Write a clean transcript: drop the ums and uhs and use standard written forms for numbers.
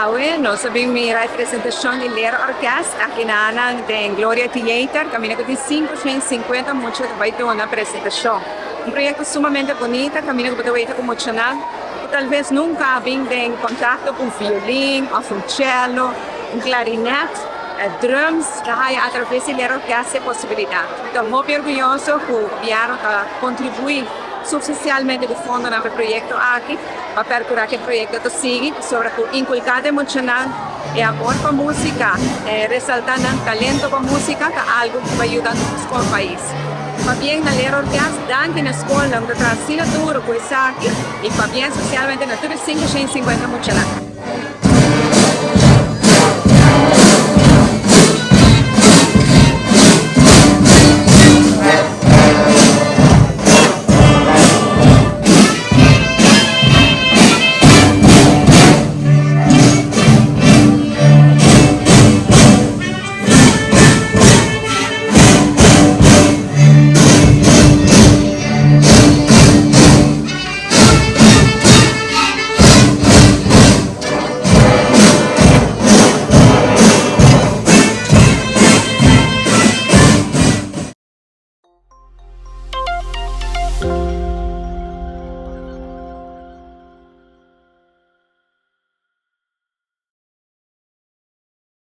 Bueno, sabi may representasyon ni Leerorkest aqui na ng Gloria Theater. Kami nagkati 550 mucho de baito na apresentação. Proyecto sumamente bonito, kami nagpatawaita emocional. Talvez nunca habing en contacto com violín, o un cello, un clarinete, drums, kaya através de Leerorkest possibilidade. Então, muito orgulhoso por governo contribuir substancialmente do fundo no projeto aqui, para percurar que o projeto siga sobre a inculcada emocional e amor para a música, ressaltando o talento para a música, que é algo que vai ajudar o país. Também na Leerorkest, dentro da escola, onde transita tudo com isso aqui, e também socialmente na tudo 550 emocional.